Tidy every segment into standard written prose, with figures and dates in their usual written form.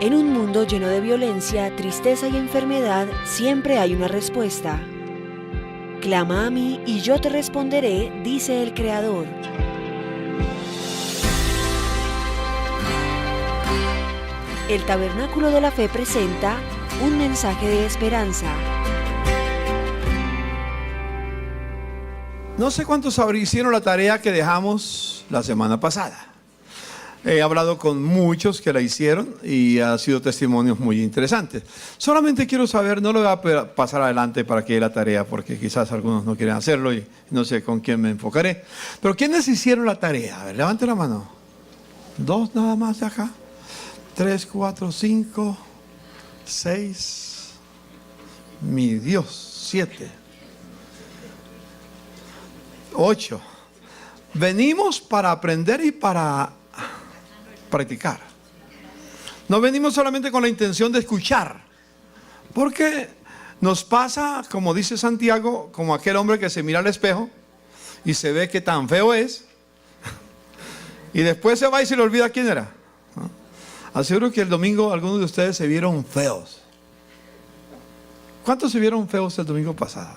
En un mundo lleno de violencia, tristeza y enfermedad, siempre hay una respuesta. Clama a mí y yo te responderé, dice el Creador. El Tabernáculo de la Fe presenta un mensaje de esperanza. No sé cuántos hicieron la tarea que dejamos la semana pasada. He hablado con muchos que la hicieron y ha sido testimonios muy interesantes. Solamente quiero saber, no lo voy a pasar adelante para que dé la tarea porque quizás algunos no quieren hacerlo y no sé con quién me enfocaré. Pero ¿quiénes hicieron la tarea? A ver, levante la mano. 2 nada más de acá. 3, 4, 5, 6. Mi Dios, 7. 8. Venimos para aprender y para practicar. No venimos solamente con la intención de escuchar, porque nos pasa, como dice Santiago, como aquel hombre que se mira al espejo y se ve que tan feo es y después se va y se le olvida quién era. Aseguro que el domingo algunos de ustedes se vieron feos. ¿Cuántos se vieron feos el domingo pasado?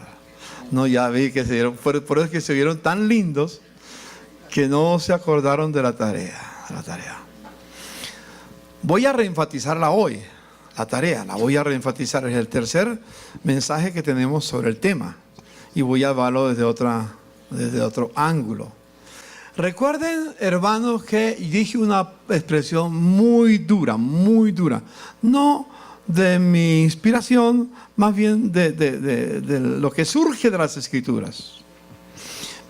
No, ya vi que se vieron, por eso es que se vieron tan lindos que no se acordaron de la tarea. Voy a reenfatizarla hoy, la tarea, la voy a reenfatizar. Es el tercer mensaje que tenemos sobre el tema y voy a hablarlo desde otro ángulo. Recuerden, hermanos, que dije una expresión muy dura, no de mi inspiración, más bien de lo que surge de las Escrituras.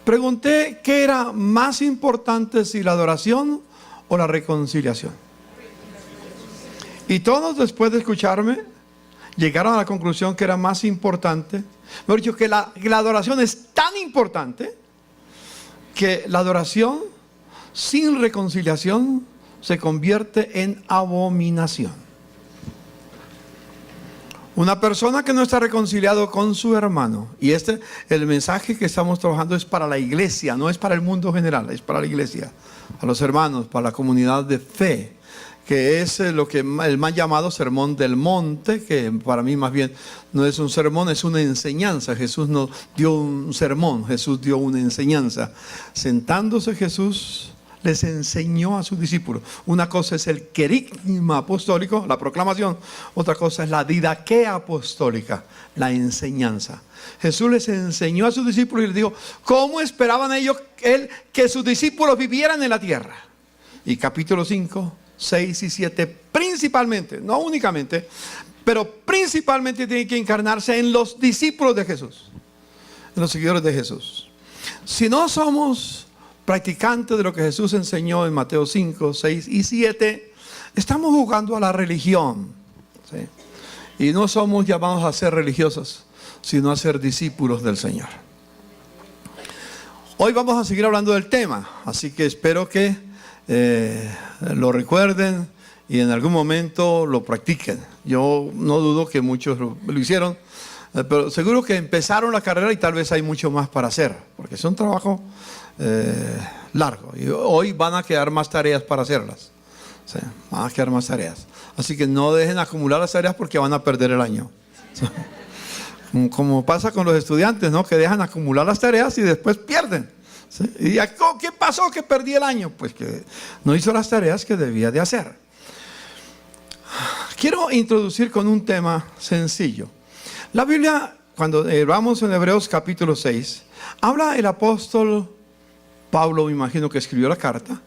Pregunté qué era más importante, si la adoración o la reconciliación. Y todos, después de escucharme, llegaron a la conclusión que era más importante. Mejor dicho, que la adoración es tan importante que la adoración sin reconciliación se convierte en abominación. Una persona que no está reconciliado con su hermano, y el mensaje que estamos trabajando es para la iglesia, no es para el mundo general, es para la iglesia, a los hermanos, para la comunidad de fe, que es lo que el más llamado Sermón del Monte, que para mí más bien no es un sermón, es una enseñanza. Jesús no dio un sermón, Jesús dio una enseñanza. Sentándose Jesús les enseñó a sus discípulos. Una cosa es el querigma apostólico, la proclamación. Otra cosa es la didaquea apostólica, la enseñanza. Jesús les enseñó a sus discípulos y les dijo cómo esperaban ellos que sus discípulos vivieran en la tierra. Y capítulo 5, 6 y 7 principalmente, no únicamente, pero principalmente tiene que encarnarse en los discípulos de Jesús, en los seguidores de Jesús. Si no somos practicantes de lo que Jesús enseñó en Mateo 5, 6 y 7, estamos jugando a la religión, ¿sí? Y no somos llamados a ser religiosos, sino a ser discípulos del Señor. Hoy vamos a seguir hablando del tema, así que espero que lo recuerden y en algún momento lo practiquen. Yo no dudo que muchos lo hicieron, pero seguro que empezaron la carrera y tal vez hay mucho más para hacer, porque es un trabajo largo y hoy van a quedar más tareas para hacerlas. Sí, van a quedar más tareas, así que no dejen acumular las tareas porque van a perder el año. Como pasa con los estudiantes, ¿no? Que dejan acumular las tareas y después pierden. ¿Sí? ¿Y qué pasó que perdí el año? Pues que no hizo las tareas que debía de hacer. Quiero introducir con un tema sencillo. La Biblia, cuando vamos en Hebreos capítulo 6, habla el apóstol Pablo, me imagino que escribió la carta,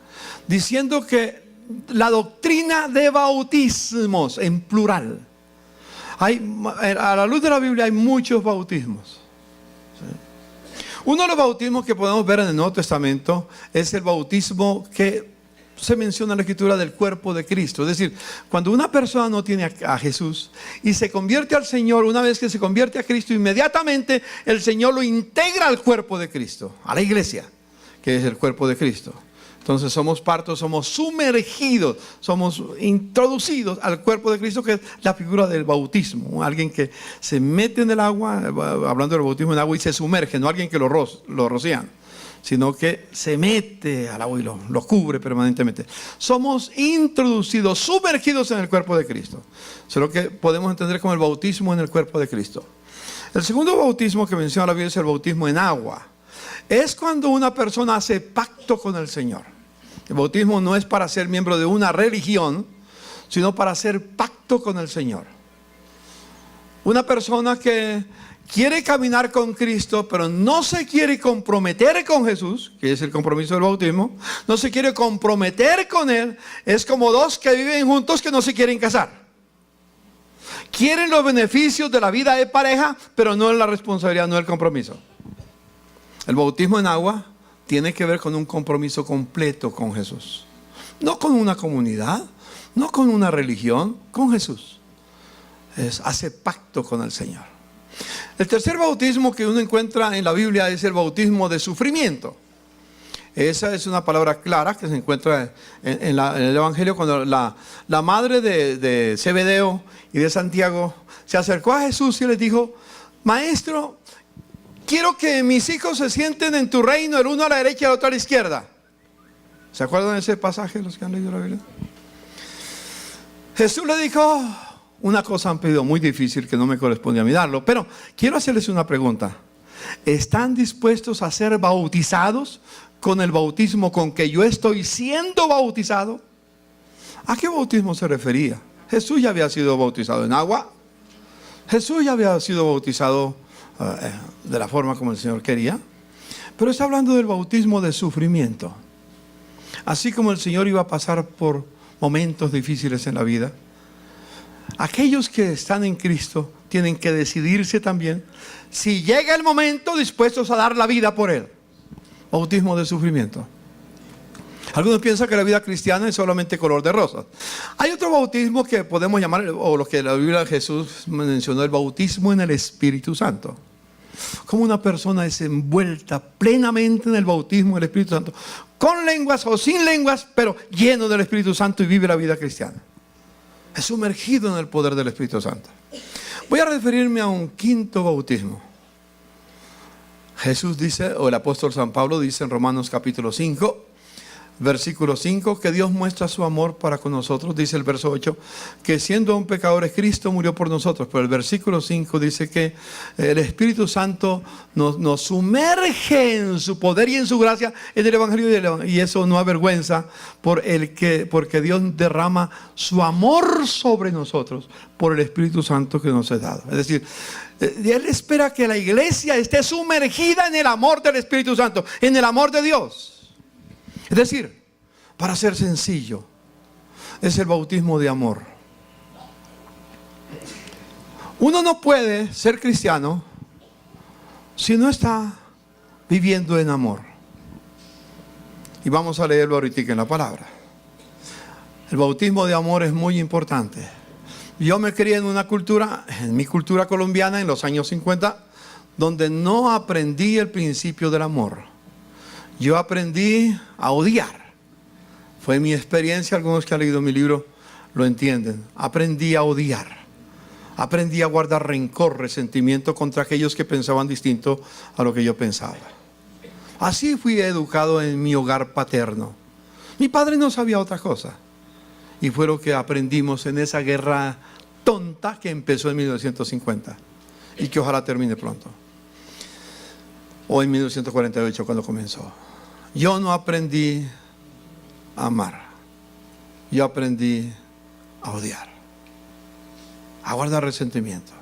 diciendo que la doctrina de bautismos en plural. A la luz de la Biblia hay muchos bautismos. ¿Sí? Uno de los bautismos que podemos ver en el Nuevo Testamento es el bautismo que se menciona en la Escritura del cuerpo de Cristo. Es decir, cuando una persona no tiene a Jesús y se convierte al Señor, una vez que se convierte a Cristo, inmediatamente el Señor lo integra al cuerpo de Cristo, a la iglesia, que es el cuerpo de Cristo. Entonces somos somos sumergidos, somos introducidos al cuerpo de Cristo, que es la figura del bautismo. Alguien que se mete en el agua, hablando del bautismo en agua, y se sumerge, no alguien que lo rocían, sino que se mete al agua y lo cubre permanentemente. Somos introducidos, sumergidos en el cuerpo de Cristo. Eso es lo que podemos entender como el bautismo en el cuerpo de Cristo. El segundo bautismo que menciona la Biblia es el bautismo en agua. Es cuando una persona hace pacto con el Señor. El bautismo no es para ser miembro de una religión, sino para hacer pacto con el Señor. Una persona que quiere caminar con Cristo, pero no se quiere comprometer con Jesús, que es el compromiso del bautismo, no se quiere comprometer con Él, es como dos que viven juntos que no se quieren casar. Quieren los beneficios de la vida de pareja, pero no es la responsabilidad, no el compromiso. El bautismo en agua tiene que ver con un compromiso completo con Jesús. No con una comunidad, no con una religión, con Jesús. Hace pacto con el Señor. El tercer bautismo que uno encuentra en la Biblia es el bautismo de sufrimiento. Esa es una palabra clara que se encuentra en el Evangelio cuando la madre de Zebedeo y de Santiago se acercó a Jesús y les dijo: Maestro, quiero que mis hijos se sienten en tu reino, el uno a la derecha y el otro a la izquierda. ¿Se acuerdan de ese pasaje los que han leído la Biblia? Jesús le dijo: una cosa han pedido muy difícil que no me corresponde a mí darlo, pero quiero hacerles una pregunta. ¿Están dispuestos a ser bautizados con el bautismo con que yo estoy siendo bautizado? ¿A qué bautismo se refería? Jesús ya había sido bautizado en agua. Jesús ya había sido bautizado de la forma como el Señor quería. Pero está hablando del bautismo de sufrimiento. Así como el Señor iba a pasar por momentos difíciles en la vida, aquellos que están en Cristo tienen que decidirse también, si llega el momento, dispuestos a dar la vida por Él. Bautismo de sufrimiento. Algunos piensan que la vida cristiana es solamente color de rosas. Hay otro bautismo que podemos llamar, o lo que la Biblia de Jesús mencionó, el bautismo en el Espíritu Santo. Como una persona es envuelta plenamente en el bautismo del Espíritu Santo, con lenguas o sin lenguas, pero lleno del Espíritu Santo y vive la vida cristiana. Es sumergido en el poder del Espíritu Santo. Voy a referirme a un quinto bautismo. Jesús dice, o el apóstol San Pablo dice en Romanos capítulo 5, versículo 5, que Dios muestra su amor para con nosotros. Dice el verso 8, que siendo aún pecadores, Cristo murió por nosotros. Pero el versículo 5 dice que el Espíritu Santo nos sumerge en su poder y en su gracia en el Evangelio, y eso no avergüenza, porque Dios derrama su amor sobre nosotros por el Espíritu Santo que nos es dado. Es decir, Él espera que la iglesia esté sumergida en el amor del Espíritu Santo, en el amor de Dios. Es decir, para ser sencillo, es el bautismo de amor. Uno no puede ser cristiano si no está viviendo en amor. Y vamos a leerlo ahorita en la palabra. El bautismo de amor es muy importante. Yo me crié en una cultura, en mi cultura colombiana en los años 50, donde no aprendí el principio del amor. Yo aprendí a odiar. Fue mi experiencia, algunos que han leído mi libro lo entienden. Aprendí a odiar. Aprendí a guardar rencor, resentimiento contra aquellos que pensaban distinto a lo que yo pensaba. Así fui educado en mi hogar paterno. Mi padre no sabía otra cosa. Y fue lo que aprendimos en esa guerra tonta que empezó en 1950 y que ojalá termine pronto. O en 1948 cuando comenzó. Yo no aprendí a amar. Yo aprendí a odiar. A guardar resentimiento.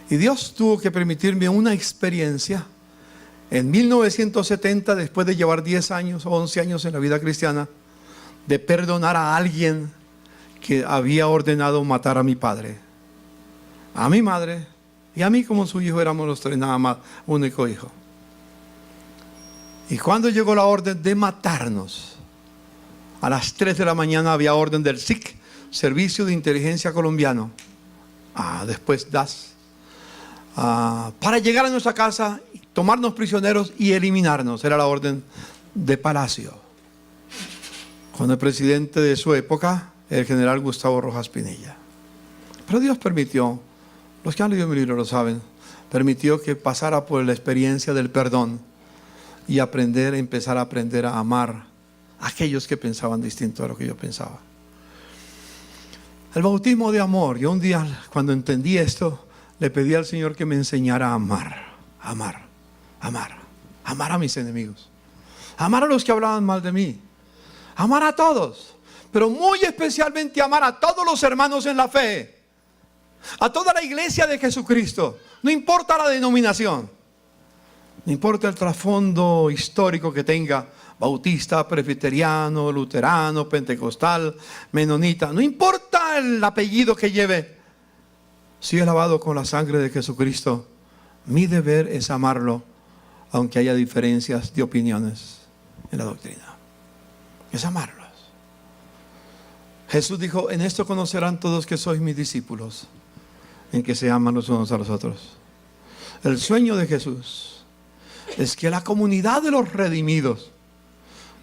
Y Dios tuvo que permitirme una experiencia en 1970, después de llevar 10 años o 11 años en la vida cristiana, de perdonar a alguien que había ordenado matar a mi padre, a mi madre y a mí como su hijo. Éramos los tres nada más, único hijo. Y cuando llegó la orden de matarnos, a las 3 de la mañana había orden del SIC, Servicio de Inteligencia Colombiano, después DAS, para llegar a nuestra casa, tomarnos prisioneros y eliminarnos. Era la orden de Palacio, con el presidente de su época, el general Gustavo Rojas Pinilla. Pero Dios permitió, los que han leído mi libro lo saben, permitió que pasara por la experiencia del perdón y empezar a aprender a amar a aquellos que pensaban distinto a lo que yo pensaba. El bautismo de amor. Yo un día, cuando entendí esto, le pedí al Señor que me enseñara a amar a mis enemigos, amar a los que hablaban mal de mí, amar a todos, pero muy especialmente amar a todos los hermanos en la fe, a toda la iglesia de Jesucristo. No importa la denominación, no importa el trasfondo histórico que tenga, bautista, presbiteriano, luterano, pentecostal, menonita, no importa el apellido que lleve, si es lavado con la sangre de Jesucristo, mi deber es amarlo, aunque haya diferencias de opiniones en la doctrina. Es amarlos. Jesús dijo: en esto conocerán todos que sois mis discípulos, en que se aman los unos a los otros. El sueño de Jesús es que la comunidad de los redimidos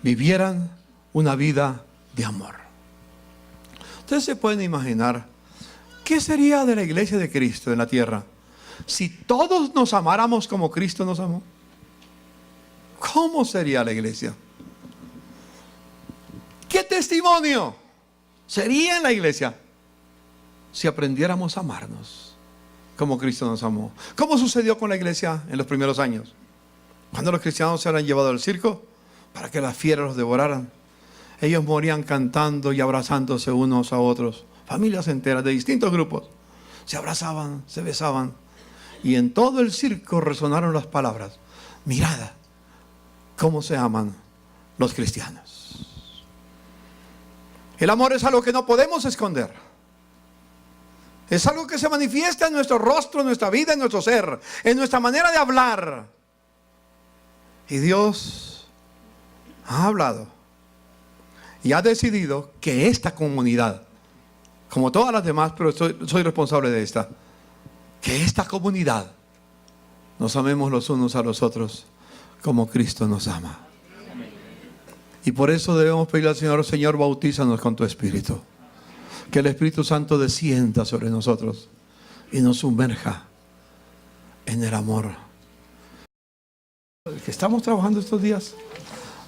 vivieran una vida de amor. Ustedes se pueden imaginar qué sería de la iglesia de Cristo en la tierra si todos nos amáramos como Cristo nos amó. ¿Cómo sería la iglesia? ¿Qué testimonio sería en la iglesia si aprendiéramos a amarnos como Cristo nos amó? ¿Cómo sucedió con la iglesia en los primeros años? Cuando los cristianos se eran llevados al circo para que las fieras los devoraran, ellos morían cantando y abrazándose unos a otros. Familias enteras de distintos grupos se abrazaban, se besaban, y en todo el circo resonaron las palabras: mirad cómo se aman los cristianos. El amor es algo que no podemos esconder. Es algo que se manifiesta en nuestro rostro, en nuestra vida, en nuestro ser, en nuestra manera de hablar. Y Dios ha hablado y ha decidido que esta comunidad, como todas las demás, pero soy responsable de esta, que esta comunidad nos amemos los unos a los otros como Cristo nos ama. Y por eso debemos pedirle al Señor: Señor, bautízanos con tu Espíritu. Que el Espíritu Santo descienda sobre nosotros y nos sumerja en el amor que estamos trabajando estos días.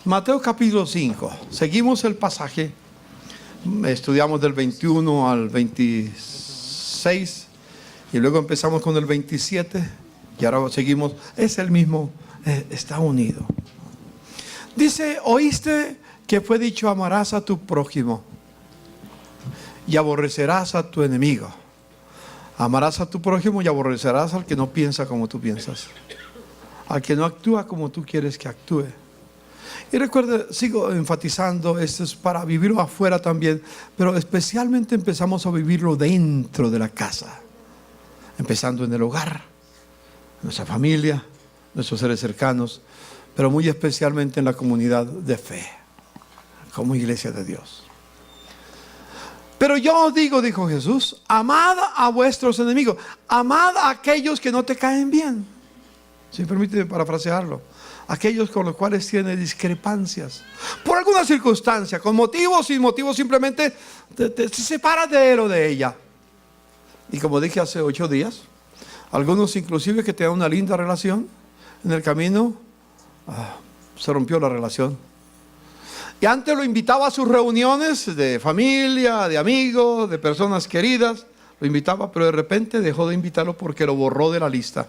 Mateo capítulo 5. Seguimos el pasaje. Estudiamos del 21 al 26 y luego empezamos con el 27 y ahora seguimos. Es el mismo, está unido. Dice: oíste que fue dicho: amarás a tu prójimo y aborrecerás a tu enemigo. Amarás a tu prójimo y aborrecerás al que no piensa como tú piensas, al que no actúa como tú quieres que actúe. Y recuerda, sigo enfatizando, esto es para vivirlo afuera también, pero especialmente empezamos a vivirlo dentro de la casa, empezando en el hogar, nuestra familia, nuestros seres cercanos, pero muy especialmente en la comunidad de fe, como iglesia de Dios. Pero yo os digo, dijo Jesús, amad a vuestros enemigos, amad a aquellos que no te caen bien. Si me permite parafrasearlo, aquellos con los cuales tiene discrepancias, por alguna circunstancia, con motivos, sin motivos, simplemente te separas de él o de ella. Y como dije hace 8 días, algunos inclusive que tenían una linda relación, en el camino se rompió la relación. Y antes lo invitaba a sus reuniones de familia, de amigos, de personas queridas, lo invitaba, pero de repente dejó de invitarlo porque lo borró de la lista.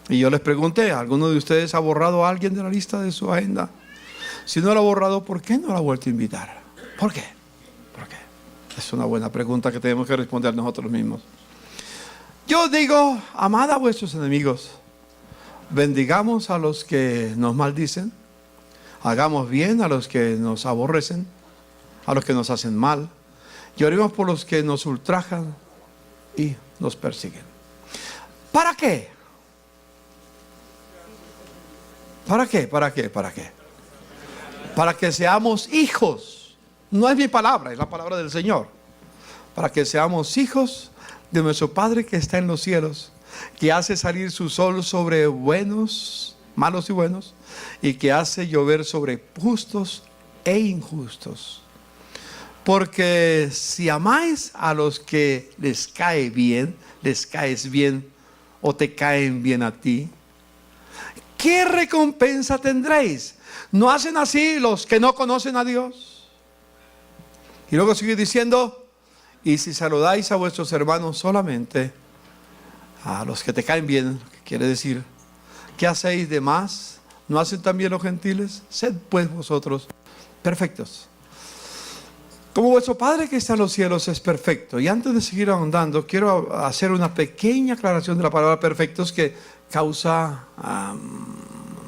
Y yo les pregunté: ¿alguno de ustedes ha borrado a alguien de la lista de su agenda? Si no lo ha borrado, ¿por qué no lo ha vuelto a invitar? ¿Por qué? ¿Por qué? Es una buena pregunta que tenemos que responder nosotros mismos. Yo digo: amad a vuestros enemigos, bendigamos a los que nos maldicen, hagamos bien a los que nos aborrecen, a los que nos hacen mal, y oremos por los que nos ultrajan y nos persiguen. ¿Para qué? ¿Para qué? ¿Para qué? ¿Para qué? Para que seamos hijos. No es mi palabra, es la palabra del Señor. Para que seamos hijos de nuestro Padre que está en los cielos, que hace salir su sol sobre buenos, malos y buenos, y que hace llover sobre justos e injustos. Porque si amáis a los que les cae bien, les caes bien o te caen bien a ti, ¿qué recompensa tendréis? ¿No hacen así los que no conocen a Dios? Y luego sigue diciendo, y si saludáis a vuestros hermanos solamente, a los que te caen bien, quiere decir, ¿qué hacéis de más? ¿No hacen también los gentiles? Sed pues vosotros perfectos, como vuestro Padre que está en los cielos es perfecto. Y antes de seguir ahondando, quiero hacer una pequeña aclaración de la palabra perfectos que causa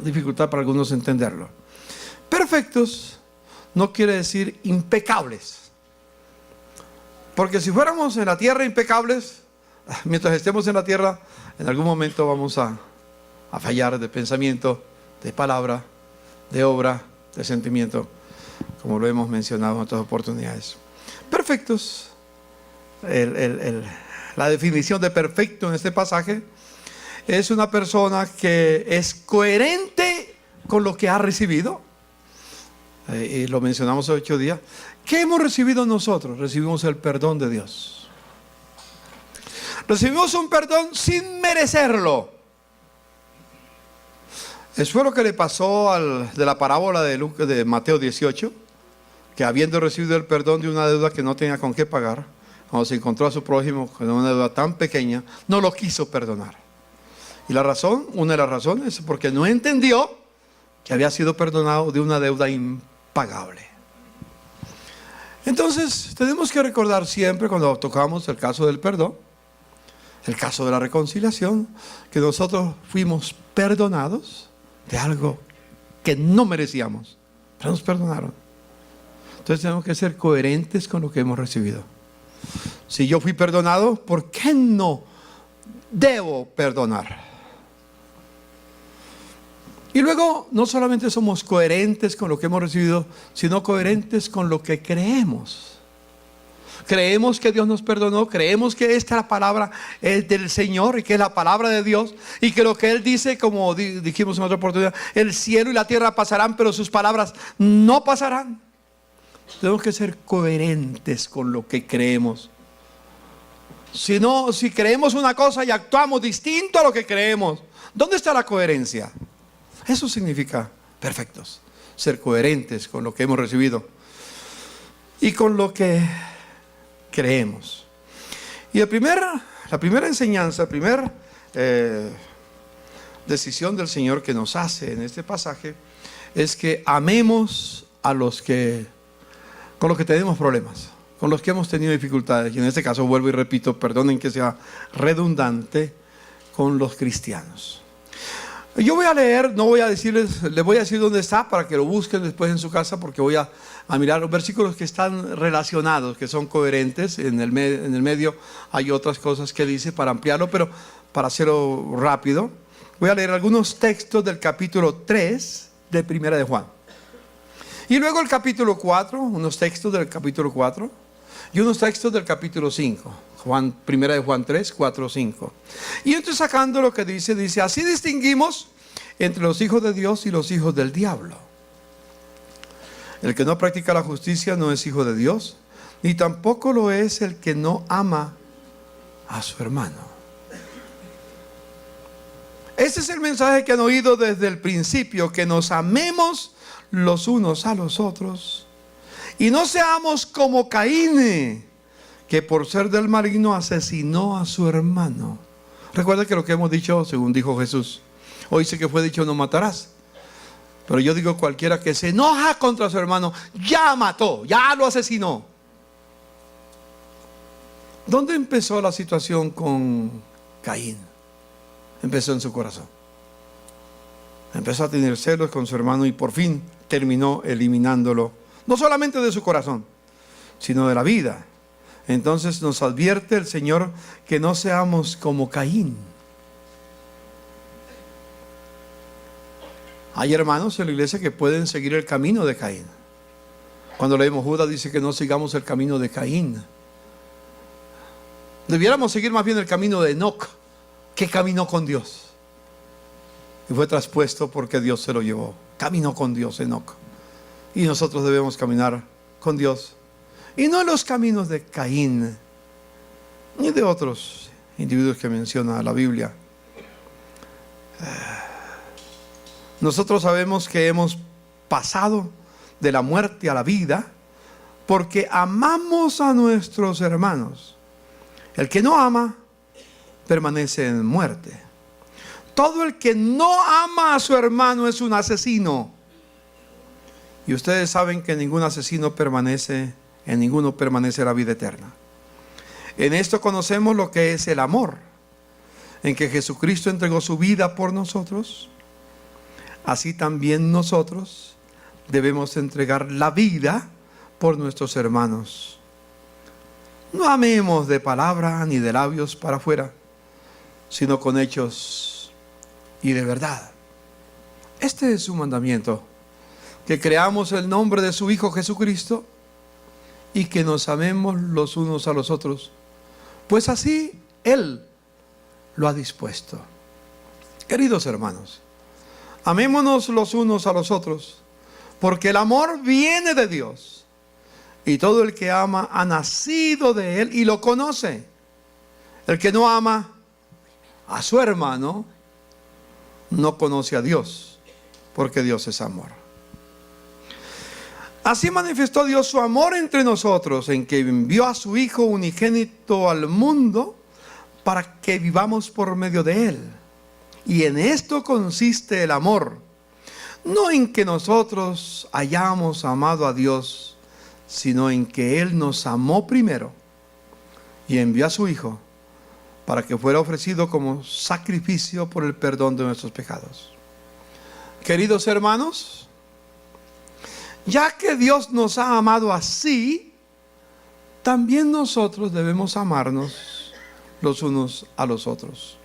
dificultad para algunos entenderlo. Perfectos no quiere decir impecables, porque si fuéramos en la tierra impecables, mientras estemos en la tierra, en algún momento vamos a fallar de pensamiento, de palabra, de obra, de sentimiento, como lo hemos mencionado en otras oportunidades. Perfectos, la definición de perfecto en este pasaje es una persona que es coherente con lo que ha recibido. Y lo mencionamos hace 8 días. ¿Qué hemos recibido nosotros? Recibimos el perdón de Dios. Recibimos un perdón sin merecerlo. Eso fue lo que le pasó de la parábola de Mateo 18, que habiendo recibido el perdón de una deuda que no tenía con qué pagar, cuando se encontró a su prójimo con una deuda tan pequeña, no lo quiso perdonar. Y la razón, una de las razones, es porque no entendió que había sido perdonado de una deuda impagable. Entonces, tenemos que recordar siempre cuando tocamos el caso del perdón, el caso de la reconciliación, que nosotros fuimos perdonados de algo que no merecíamos, pero nos perdonaron. Entonces tenemos que ser coherentes con lo que hemos recibido. Si yo fui perdonado, ¿por qué no debo perdonar? Y luego no solamente somos coherentes con lo que hemos recibido, sino coherentes con lo que creemos. Creemos que Dios nos perdonó, creemos que esta palabra es del Señor y que es la palabra de Dios, y que lo que Él dice, como dijimos en otra oportunidad, el cielo y la tierra pasarán, pero sus palabras no pasarán. Tenemos que ser coherentes con lo que creemos. Si creemos una cosa y actuamos distinto a lo que creemos, ¿dónde está la coherencia? Eso significa perfectos, ser coherentes con lo que hemos recibido y con lo que creemos. Y la primera enseñanza, la primera decisión del Señor que nos hace en este pasaje es que amemos a los que con los que tenemos problemas, con los que hemos tenido dificultades. Y en este caso, vuelvo y repito, perdonen que sea redundante, con los cristianos. Yo voy a leer, no voy a decirles, les voy a decir dónde está para que lo busquen después en su casa, porque voy a mirar los versículos que están relacionados, que son coherentes. En el medio hay otras cosas que dice para ampliarlo, pero para hacerlo rápido, voy a leer algunos textos del capítulo 3 de Primera de Juan. Y luego el capítulo 4, unos textos del capítulo 4 y unos textos del capítulo 5. Primera de Juan 3, 4, 5. Y entonces sacando lo que dice, así distinguimos entre los hijos de Dios y los hijos del diablo. El que no practica la justicia no es hijo de Dios, ni tampoco lo es el que no ama a su hermano. Ese es el mensaje que han oído desde el principio, que nos amemos los unos a los otros y no seamos como Caín, que por ser del maligno asesinó a su hermano. Recuerda que lo que hemos dicho, según dijo Jesús, hoy sé que fue dicho no matarás, pero yo digo cualquiera que se enoja contra su hermano ya mató, ya lo asesinó. ¿Dónde empezó la situación con Caín? Empezó en su corazón. Empezó a tener celos con su hermano y por fin terminó eliminándolo, no solamente de su corazón, sino de la vida. Entonces nos advierte el Señor que no seamos como Caín. Hay hermanos en la iglesia que pueden seguir el camino de Caín. Cuando leemos Judas dice que no sigamos el camino de Caín. Debiéramos seguir más bien el camino de Enoc, que caminó con Dios y fue traspuesto porque Dios se lo llevó. Caminó con Dios Enoc, y nosotros debemos caminar con Dios y no en los caminos de Caín ni de otros individuos que menciona la Biblia. Nosotros sabemos que hemos pasado de la muerte a la vida porque amamos a nuestros hermanos. El que no ama permanece en muerte. Todo el que no ama a su hermano es un asesino. Y ustedes saben que ningún asesino permanece, en ninguno permanece la vida eterna. En esto conocemos lo que es el amor, en que Jesucristo entregó su vida por nosotros. Así también nosotros debemos entregar la vida por nuestros hermanos. No amemos de palabra ni de labios para afuera, sino con hechos y de verdad. Este es su mandamiento, que creamos el nombre de su Hijo Jesucristo y que nos amemos los unos a los otros, pues así Él lo ha dispuesto. Queridos hermanos, amémonos los unos a los otros, porque el amor viene de Dios, y todo el que ama ha nacido de Él y lo conoce. El que no ama a su hermano no conoce a Dios, porque Dios es amor. Así manifestó Dios su amor entre nosotros, en que envió a su Hijo unigénito al mundo para que vivamos por medio de Él. Y en esto consiste el amor, no en que nosotros hayamos amado a Dios, sino en que Él nos amó primero y envió a su Hijo para que fuera ofrecido como sacrificio por el perdón de nuestros pecados. Queridos hermanos, ya que Dios nos ha amado así, también nosotros debemos amarnos los unos a los otros.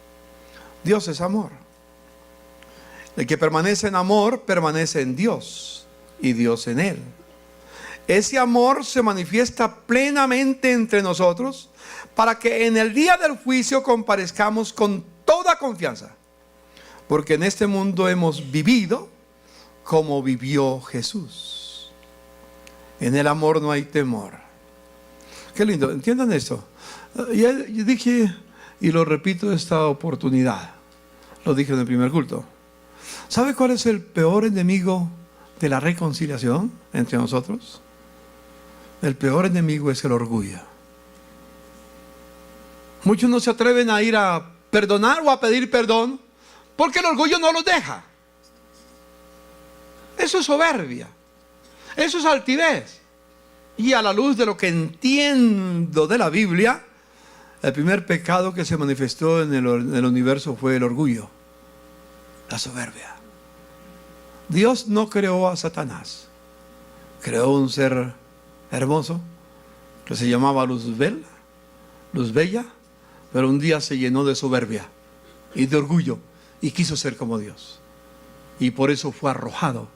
Dios es amor. El que permanece en amor, permanece en Dios y Dios en él. Ese amor se manifiesta plenamente entre nosotros para que en el día del juicio comparezcamos con toda confianza. Porque en este mundo hemos vivido como vivió Jesús. En el amor no hay temor. Qué lindo, entiendan esto. Yo dije, y lo repito esta oportunidad, lo dije en el primer culto. ¿Sabe cuál es el peor enemigo de la reconciliación entre nosotros? El peor enemigo es el orgullo. Muchos no se atreven a ir a perdonar o a pedir perdón porque el orgullo no los deja. Eso es soberbia. Eso es altivez. Y a la luz de lo que entiendo de la Biblia, el primer pecado que se manifestó en el universo fue el orgullo, la soberbia. Dios no creó a Satanás. Creó un ser hermoso que se llamaba Luzbel, Luz Bella, pero un día se llenó de soberbia y de orgullo y quiso ser como Dios. Y por eso fue arrojado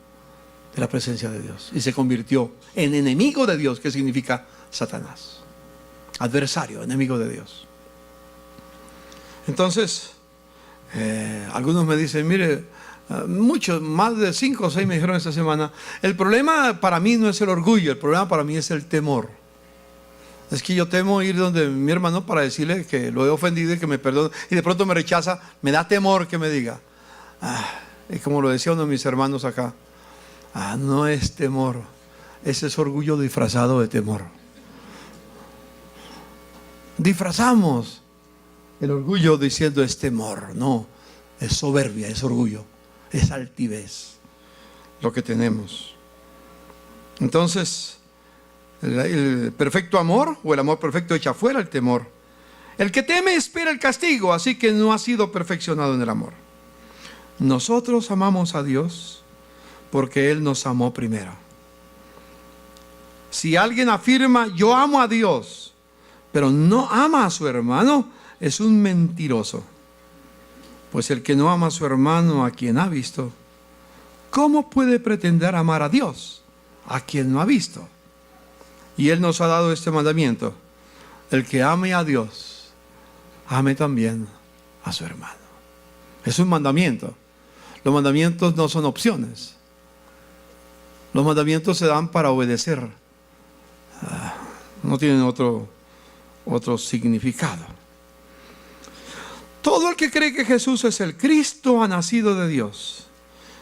de la presencia de Dios y se convirtió en enemigo de Dios, que significa Satanás. Adversario, enemigo de Dios. Entonces, algunos me dicen, mire, muchos, más de 5 o 6 me dijeron esta semana, el problema para mí no es el orgullo, el problema para mí es el temor. Es que yo temo ir donde mi hermano para decirle que lo he ofendido y que me perdone, y de pronto me rechaza, me da temor que me diga. Y como lo decía uno de mis hermanos acá, no es temor, ese es orgullo disfrazado de temor. Disfrazamos el orgullo diciendo es temor. No, es soberbia, es orgullo, es altivez lo que tenemos. Entonces, el perfecto amor o el amor perfecto echa fuera el temor. El que teme espera el castigo, así que no ha sido perfeccionado en el amor. Nosotros amamos a Dios porque Él nos amó primero. Si alguien afirma yo amo a Dios pero no ama a su hermano, es un mentiroso. Pues el que no ama a su hermano a quien ha visto, ¿cómo puede pretender amar a Dios a quien no ha visto? Y Él nos ha dado este mandamiento: el que ame a Dios, ame también a su hermano. Es un mandamiento. Los mandamientos no son opciones. Los mandamientos se dan para obedecer. No tienen otro significado. Todo el que cree que Jesús es el Cristo ha nacido de Dios.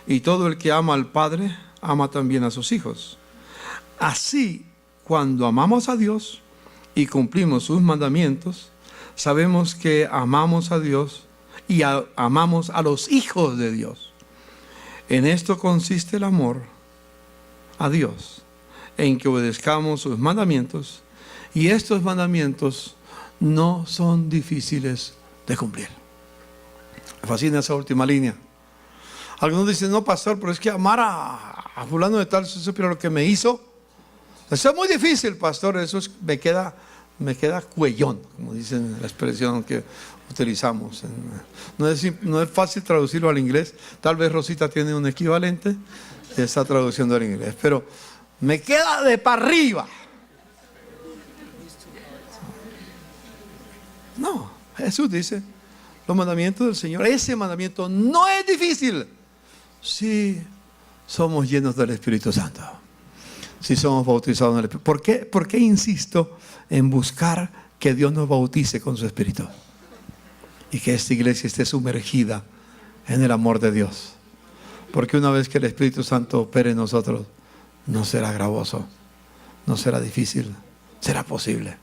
Y todo el que ama al Padre, ama también a sus hijos. Así, cuando amamos a Dios y cumplimos sus mandamientos, sabemos que amamos a Dios y amamos a los hijos de Dios. En esto consiste el amor a Dios, en que obedezcamos sus mandamientos, y estos mandamientos no son difíciles de cumplir. Me fascina esa última línea. Algunos dicen, no, pastor, pero es que amar a fulano de tal, si supiera lo que me hizo. Eso es muy difícil, pastor. Eso me queda cuellón, como dicen la expresión que utilizamos. No es fácil traducirlo al inglés. Tal vez Rosita tiene un equivalente y está traduciendo al inglés. Pero me queda de para arriba. No, Jesús dice, los mandamientos del Señor, ese mandamiento no es difícil si somos llenos del Espíritu Santo, si somos bautizados en el Espíritu. ¿Por qué insisto en buscar que Dios nos bautice con su Espíritu? Y que esta iglesia esté sumergida en el amor de Dios. Porque una vez que el Espíritu Santo opere en nosotros, no será gravoso, no será difícil, será posible.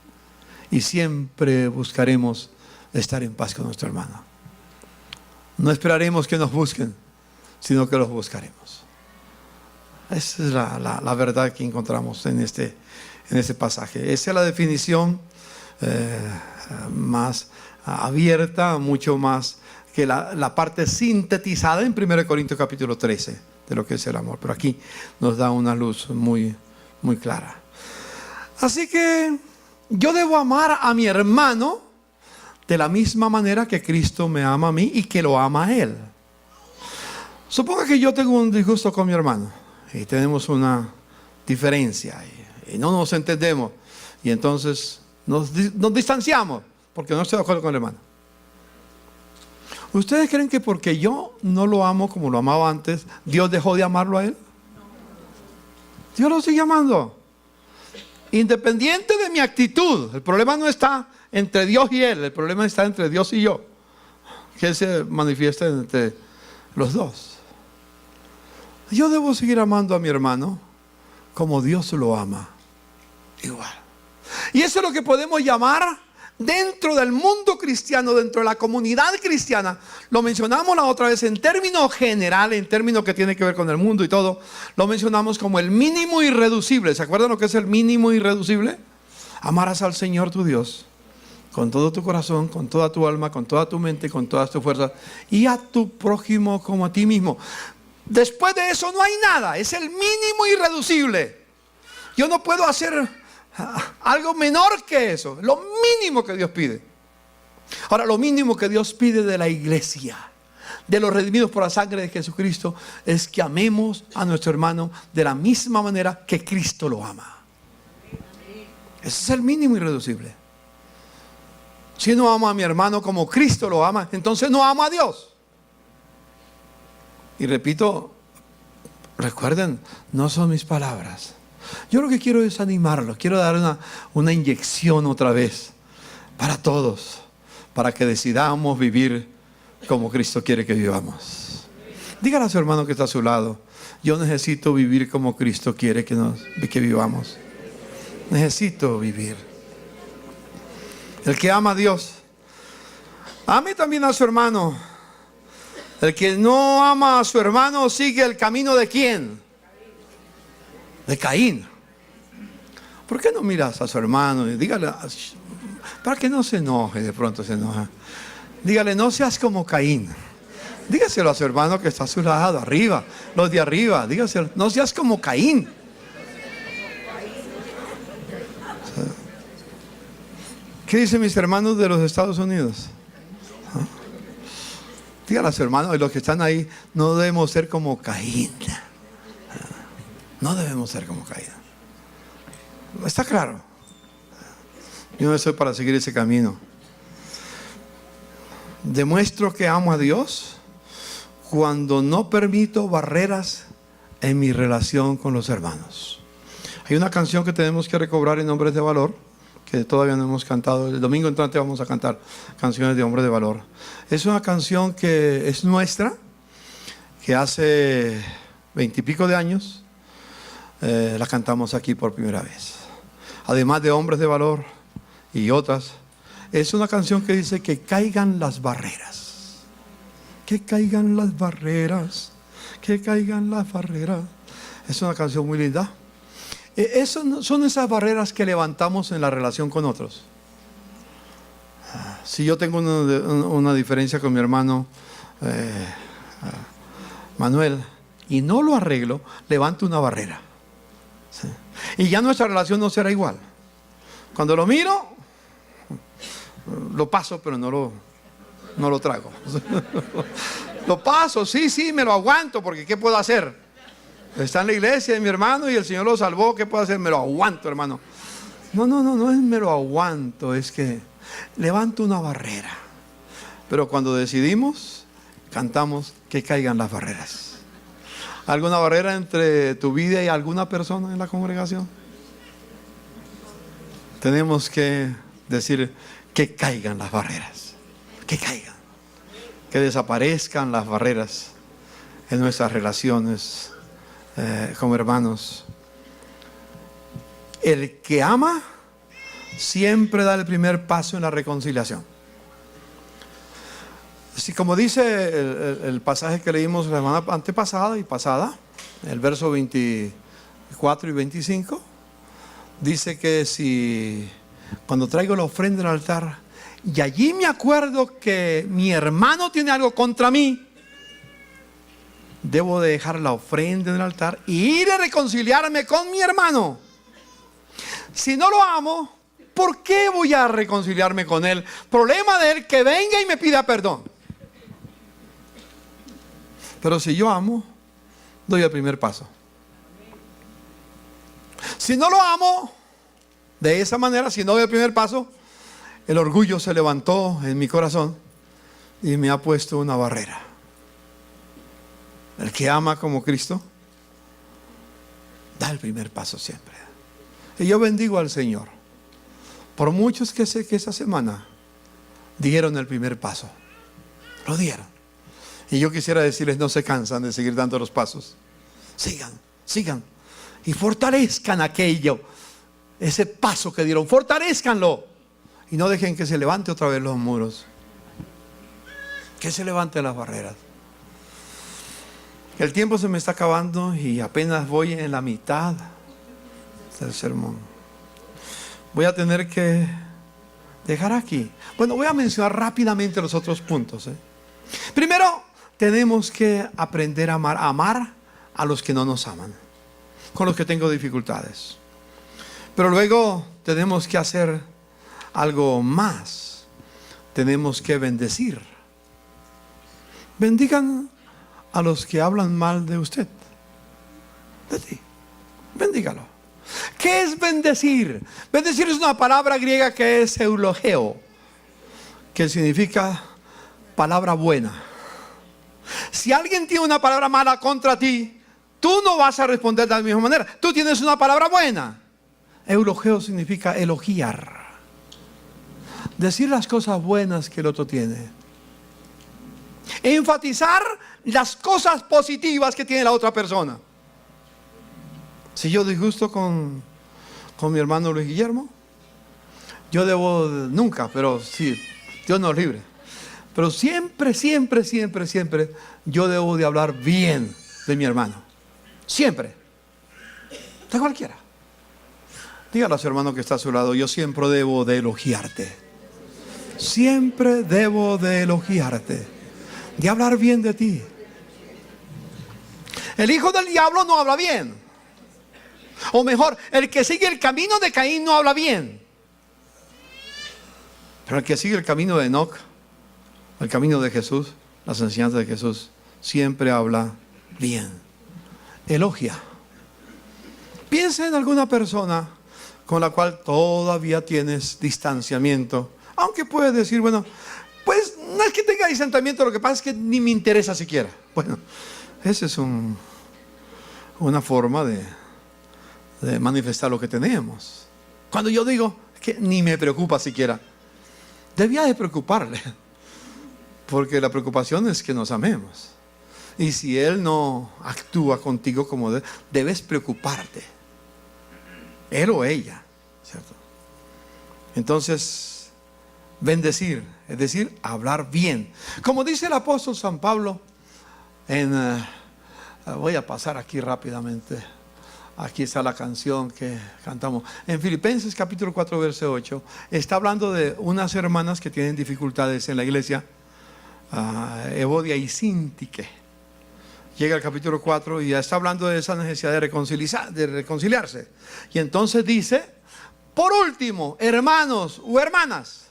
Y siempre buscaremos estar en paz con nuestro hermano. No esperaremos que nos busquen, sino que los buscaremos. Esa es la verdad que encontramos en este pasaje. Esa es la definición más abierta, mucho más que la parte sintetizada en 1 Corintios capítulo 13 de lo que es el amor. Pero aquí nos da una luz muy, muy clara. Así que yo debo amar a mi hermano de la misma manera que Cristo me ama a mí y que lo ama a él. Suponga que yo tengo un disgusto con mi hermano y tenemos una diferencia y no nos entendemos, y entonces nos distanciamos porque no estoy de acuerdo con el hermano. ¿Ustedes creen que porque yo no lo amo como lo amaba antes, Dios dejó de amarlo a él? Dios lo sigue amando. Independiente de mi actitud, el problema no está entre Dios y él, el problema está entre Dios y yo, que él se manifiesta entre los dos. Yo debo seguir amando a mi hermano como Dios lo ama, igual. Y eso es lo que podemos llamar dentro del mundo cristiano, dentro de la comunidad cristiana. Lo mencionamos la otra vez en términos generales, en términos que tiene que ver con el mundo y todo. Lo mencionamos como el mínimo irreducible. ¿Se acuerdan lo que es el mínimo irreducible? Amarás al Señor tu Dios con todo tu corazón, con toda tu alma, con toda tu mente, con todas tus fuerzas, y a tu prójimo como a ti mismo. Después de eso no hay nada. Es el mínimo irreducible. Yo no puedo hacer algo menor que eso. Lo mínimo que Dios pide. Ahora, lo mínimo que Dios pide de la iglesia, de los redimidos por la sangre de Jesucristo, es que amemos a nuestro hermano de la misma manera que Cristo lo ama. Ese es el mínimo irreducible. Si no amo a mi hermano como Cristo lo ama, entonces no amo a Dios. Y repito, recuerden, no son mis palabras. Yo lo que quiero es animarlos, quiero dar una inyección otra vez para todos, para que decidamos vivir como Cristo quiere que vivamos. Dígale a su hermano que está a su lado, yo necesito vivir como Cristo quiere que vivamos. Necesito vivir. El que ama a Dios, ame también a su hermano. El que no ama a su hermano sigue el camino ¿de quién? De Caín. ¿Por qué no miras a su hermano y dígale, para que no se enoje? De pronto se enoja. Dígale, no seas como Caín. Dígaselo a su hermano que está a su lado, arriba, los de arriba. Dígaselo, no seas como Caín. ¿Qué dicen mis hermanos de los Estados Unidos? Díganle a su hermano, y los que están ahí, no debemos ser como Caín. No debemos ser como Caín. Está claro. Yo no estoy para seguir ese camino. Demuestro que amo a Dios cuando no permito barreras en mi relación con los hermanos. Hay una canción que tenemos que recobrar en Hombres de Valor, que todavía no hemos cantado. El domingo entrante vamos a cantar canciones de Hombres de Valor. Es una canción que es nuestra que hace 20 y pico de años la cantamos aquí por primera vez. Además de Hombres de Valor y otras, es una canción que dice que caigan las barreras. Que caigan las barreras, que caigan las barreras. Es una canción muy linda. Son esas barreras que levantamos en la relación con otros. Si yo tengo una diferencia con mi hermano Manuel y no lo arreglo, levanto una barrera. ¿Sí? Y ya nuestra relación no será igual. Cuando lo miro, lo paso, pero no lo trago. Lo paso, sí, me lo aguanto, porque ¿qué puedo hacer? Está en la iglesia de mi hermano y el Señor lo salvó. ¿Qué puedo hacer? Me lo aguanto, hermano. No es me lo aguanto, es que levanto una barrera. Pero cuando decidimos, cantamos que caigan las barreras. ¿Alguna barrera entre tu vida y alguna persona en la congregación? Tenemos que decir que caigan las barreras. Que caigan. Que desaparezcan las barreras en nuestras relaciones como hermanos. El que ama siempre da el primer paso en la reconciliación. Así como dice el pasaje que leímos la semana antepasada y pasada, el verso 24 y 25, dice que si cuando traigo la ofrenda al altar y allí me acuerdo que mi hermano tiene algo contra mí, debo de dejar la ofrenda en el altar y ir a reconciliarme con mi hermano. Si no lo amo, ¿por qué voy a reconciliarme con él? Problema de él, que venga y me pida perdón. Pero si yo amo, doy el primer paso. Si no lo amo, de esa manera, si no doy el primer paso, el orgullo se levantó en mi corazón y me ha puesto una barrera. El que ama como Cristo da el primer paso siempre. Y yo bendigo al Señor por muchos que sé que esa semana dieron el primer paso. Lo dieron. Y yo quisiera decirles, no se cansan de seguir dando los pasos. Sigan. Y fortalezcan aquello, ese paso que dieron. Fortalezcanlo. Y no dejen que se levante otra vez los muros. Que se levanten las barreras. El tiempo se me está acabando y apenas voy en la mitad del sermón. Voy a tener que dejar aquí. Bueno, voy a mencionar rápidamente los otros puntos. Primero, tenemos que aprender a amar a los que no nos aman, con los que tengo dificultades. Pero luego tenemos que hacer algo más. Tenemos que bendecir. Bendigan a los que hablan mal de usted, de ti. Bendígalo. ¿Qué es bendecir? Bendecir es una palabra griega que es eulogeo, que significa palabra buena. Si alguien tiene una palabra mala contra ti, tú no vas a responder de la misma manera. Tú tienes una palabra buena. Eulogeo significa elogiar, decir las cosas buenas que el otro tiene, enfatizar las cosas positivas que tiene la otra persona. Si yo disgusto con mi hermano Luis Guillermo, yo debo, nunca, pero sí, Dios nos libre, pero siempre yo debo de hablar bien de mi hermano. Siempre. De cualquiera. Dígale a su hermano que está a su lado, yo siempre debo de elogiarte. Siempre debo de elogiarte, de hablar bien de ti. El hijo del diablo no habla bien. O mejor, el que sigue el camino de Caín no habla bien. Pero el que sigue el camino de Enoc, el camino de Jesús, las enseñanzas de Jesús, siempre habla bien. Elogia. Piensa en alguna persona con la cual todavía tienes distanciamiento. Aunque puedes decir, bueno, pues no es que tenga distanciamiento, lo que pasa es que ni me interesa siquiera. Bueno, esa es una forma de manifestar lo que tenemos. Cuando yo digo que ni me preocupa siquiera, debía de preocuparle, porque la preocupación es que nos amemos. Y si Él no actúa contigo como debes preocuparte. Él o ella, ¿cierto? Entonces, bendecir, es decir, hablar bien. Como dice el apóstol San Pablo voy a pasar aquí rápidamente. Aquí está la canción que cantamos. En Filipenses capítulo 4, verso 8, está hablando de unas hermanas que tienen dificultades en la iglesia, Evodia y Síntique. Llega el capítulo 4 y ya está hablando de esa necesidad de reconciliarse. Y entonces dice, por último, hermanos u hermanas,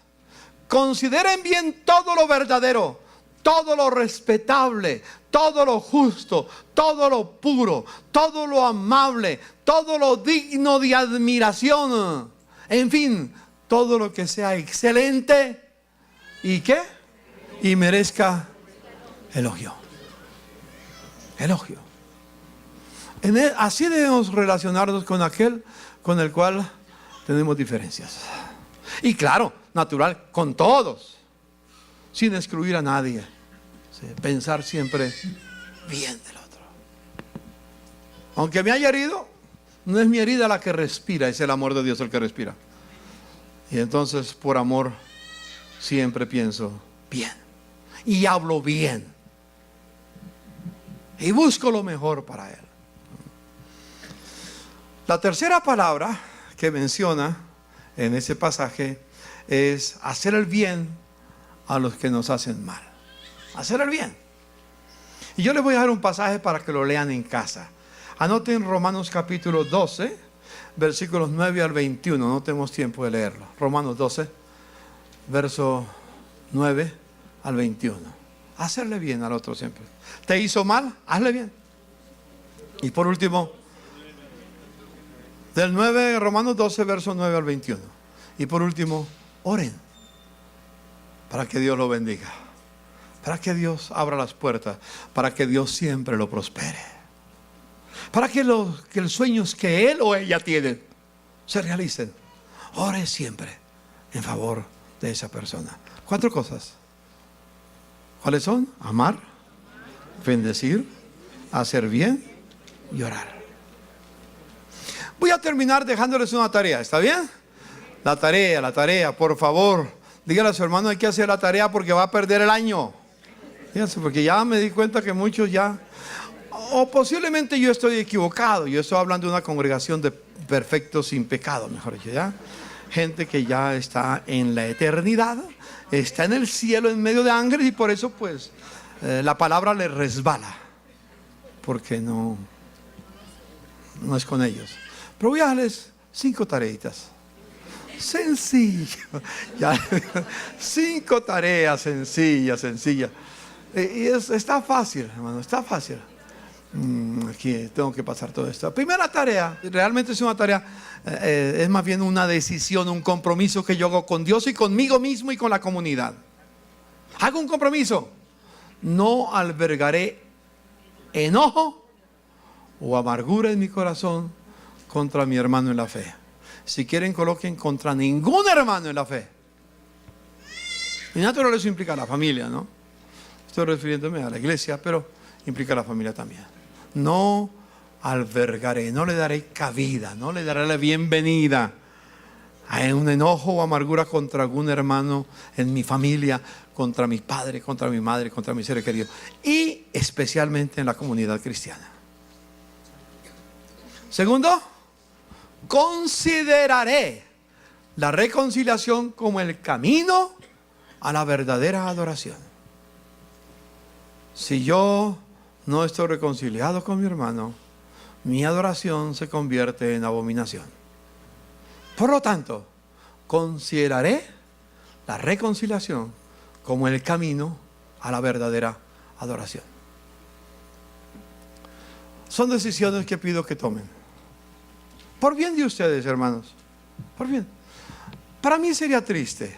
consideren bien todo lo verdadero, todo lo respetable, todo lo justo, todo lo puro, todo lo amable, todo lo digno de admiración. En fin, todo lo que sea excelente y ¿qué? Y merezca elogio. Elogio. Así debemos relacionarnos con aquel con el cual tenemos diferencias. Y claro, natural, con todos, sin excluir a nadie. Sí, pensar siempre bien del otro. Aunque me haya herido, no es mi herida la que respira, es el amor de Dios el que respira. Y entonces, por amor, siempre pienso bien. Y hablo bien. Y busco lo mejor para él. La tercera palabra que menciona en ese pasaje es hacer el bien a los que nos hacen mal. Hacer el bien. Y yo les voy a dar un pasaje para que lo lean en casa. Anoten Romanos capítulo 12, versículos 9 al 21. No tenemos tiempo de leerlo. Romanos 12, verso 9 al 21. Hacerle bien al otro siempre. ¿Te hizo mal? Hazle bien. Y por último, del 9, Romanos 12, verso 9 al 21. Y por último, oren para que Dios lo bendiga, para que Dios abra las puertas, para que Dios siempre lo prospere, para que los sueños que él o ella tienen se realicen. Ore siempre en favor de esa persona. 4 cosas. ¿Cuáles son? Amar, bendecir, hacer bien y orar. Voy a terminar dejándoles una tarea, ¿está bien? La tarea, por favor. Dígale a su hermano, hay que hacer la tarea porque va a perder el año. Fíjense, porque ya me di cuenta que muchos ya, o posiblemente yo estoy equivocado. Yo estoy hablando de una congregación de perfectos sin pecado, mejor dicho, ¿ya? Gente que ya está en la eternidad, está en el cielo en medio de ángeles y por eso pues la palabra le resbala, porque no es con ellos. Pero voy a darles 5 tareitas. Sencillo. 5 tareas sencillas. Y está fácil, hermano, está fácil. Aquí tengo que pasar todo esto. Primera tarea, realmente es una tarea, es más bien una decisión, un compromiso que yo hago con Dios y conmigo mismo y con la comunidad. Hago un compromiso. No albergaré enojo o amargura en mi corazón contra mi hermano en la fe. Si quieren, coloquen contra ningún hermano en la fe. Y natural, eso implica a la familia, ¿no? Estoy refiriéndome a la iglesia, pero implica a la familia también. No albergaré, no le daré cabida, no le daré la bienvenida a un enojo o amargura contra algún hermano en mi familia, contra mi padre, contra mi madre, contra mis seres queridos. Y especialmente en la comunidad cristiana. Segundo, consideraré la reconciliación como el camino a la verdadera adoración. Si yo no estoy reconciliado con mi hermano, mi adoración se convierte en abominación. Por lo tanto, consideraré la reconciliación como el camino a la verdadera adoración. Son decisiones que pido que tomen. Por bien de ustedes, hermanos. Por bien. Para mí sería triste.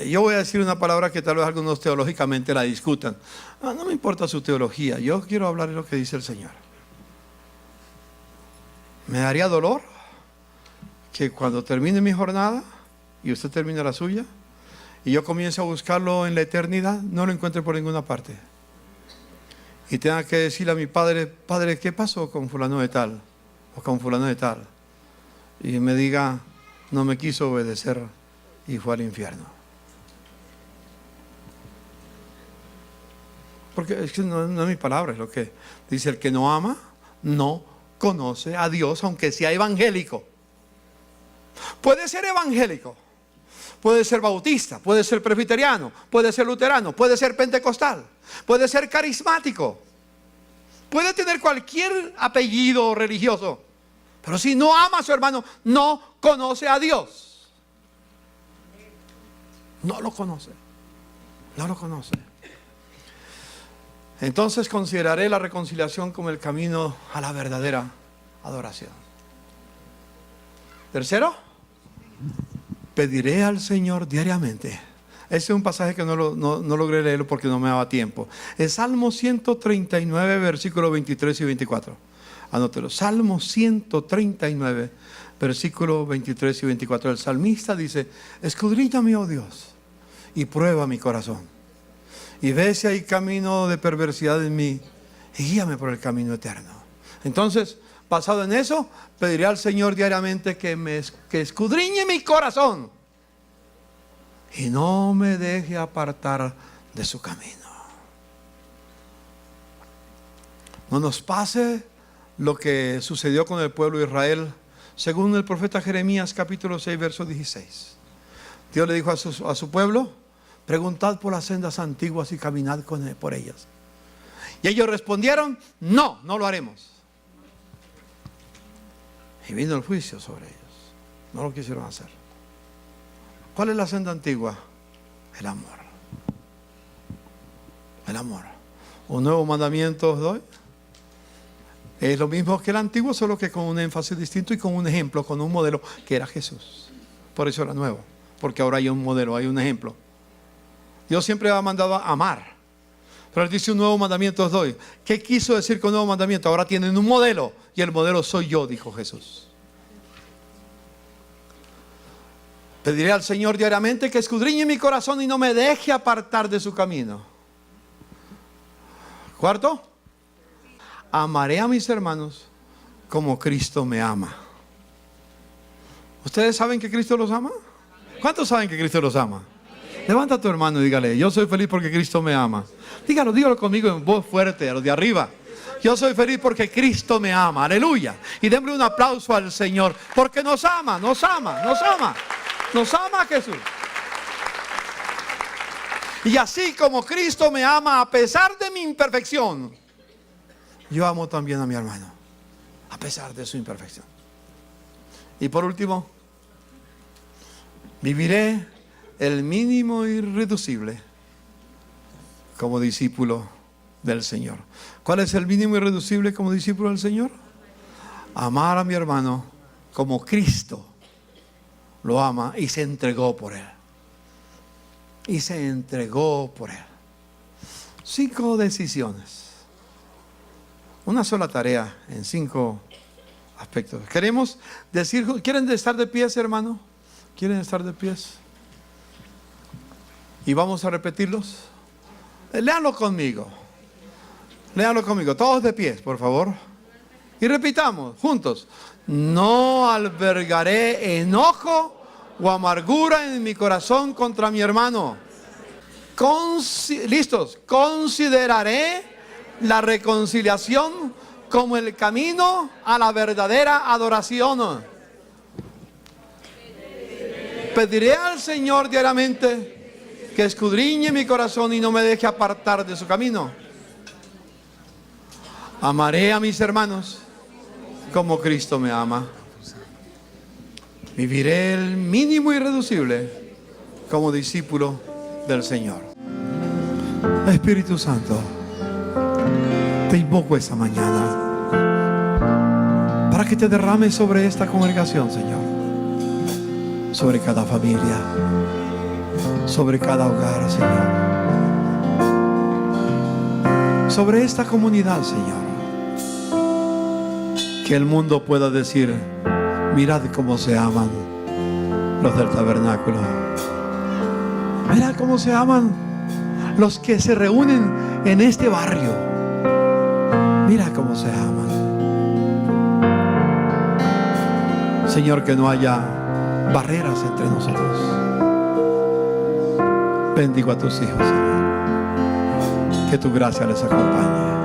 Yo voy a decir una palabra que tal vez algunos teológicamente la discutan. No me importa su teología. Yo quiero hablar de lo que dice el Señor. Me daría dolor que cuando termine mi jornada y usted termine la suya y yo comience a buscarlo en la eternidad, no lo encuentre por ninguna parte. y tenga que decirle a mi padre: padre, ¿qué pasó con fulano de tal? O con fulano de tal. Y me diga: no me quiso obedecer y fue al infierno. Porque es que no es mi palabra, es lo que dice: el que no ama, no conoce a Dios, aunque sea evangélico. Puede ser evangélico, puede ser bautista, puede ser presbiteriano, puede ser luterano, puede ser pentecostal, puede ser carismático, puede tener cualquier apellido religioso, pero si no ama a su hermano, no conoce a Dios. No lo conoce. No lo conoce. Entonces consideraré la reconciliación como el camino a la verdadera adoración. Tercero, pediré al Señor diariamente. Ese es un pasaje que no logré leerlo porque no me daba tiempo. Es Salmo 139, versículos 23 y 24. Anótelo. Salmo 139, versículos 23 y 24. El salmista dice: escudriñame, oh Dios, y prueba mi corazón, y ve si hay camino de perversidad en mí, y guíame por el camino eterno. Entonces, basado en eso, pediré al Señor diariamente que escudriñe mi corazón y no me deje apartar de su camino. No nos pase lo que sucedió con el pueblo de Israel, según el profeta Jeremías capítulo 6, verso 16. Dios le dijo a su pueblo: preguntad por las sendas antiguas y caminad por ellas. Y ellos respondieron: no lo haremos. Y vino el juicio sobre ellos. No lo quisieron hacer. ¿Cuál es la senda antigua? El amor. El amor. Un nuevo mandamiento os doy. Es lo mismo que el antiguo, solo que con un énfasis distinto y con un ejemplo, con un modelo que era Jesús. Por eso era nuevo, porque ahora hay un modelo, hay un ejemplo. Dios siempre ha mandado a amar, pero Él dice: un nuevo mandamiento os doy. ¿Qué quiso decir con nuevo mandamiento? Ahora tienen un modelo, y el modelo soy yo, dijo Jesús. Pediré al Señor diariamente que escudriñe mi corazón y no me deje apartar de su camino. Cuarto, amaré a mis hermanos como Cristo me ama. ¿Ustedes saben que Cristo los ama? ¿Cuántos saben que Cristo los ama? Levanta a tu hermano y dígale: yo soy feliz porque Cristo me ama. Dígalo conmigo en voz fuerte, a los de arriba. Yo soy feliz porque Cristo me ama. Aleluya. Y denle un aplauso al Señor, porque nos ama, nos ama, nos ama. Nos ama Jesús. Y así como Cristo me ama a pesar de mi imperfección, yo amo también a mi hermano a pesar de su imperfección. Y por último, viviré el mínimo irreducible como discípulo del Señor. ¿Cuál es el mínimo irreducible como discípulo del Señor? Amar a mi hermano como Cristo lo ama y se entregó por él. Y se entregó por él. 5 decisiones. Una sola tarea en 5 aspectos. Queremos decir, ¿quieren estar de pies, hermano? ¿Quieren estar de pies? Y vamos a repetirlos. Léanlo conmigo. Léanlo conmigo. Todos de pies, por favor. Y repitamos juntos: no albergaré enojo o amargura en mi corazón contra mi hermano. ¿Listos? Consideraré la reconciliación como el camino a la verdadera adoración. Pediré al Señor diariamente que escudriñe mi corazón y no me deje apartar de su camino. Amaré a mis hermanos como Cristo me ama. Viviré el mínimo irreducible como discípulo del Señor. Espíritu Santo, te invoco esta mañana para que te derrames sobre esta congregación, Señor, sobre cada familia, sobre cada hogar, Señor, sobre esta comunidad, Señor. Que el mundo pueda decir: mirad cómo se aman los del tabernáculo. Mirad cómo se aman los que se reúnen en este barrio. Mira cómo se aman. Señor, que no haya barreras entre nosotros. Bendigo a tus hijos, Señor. Que tu gracia les acompañe.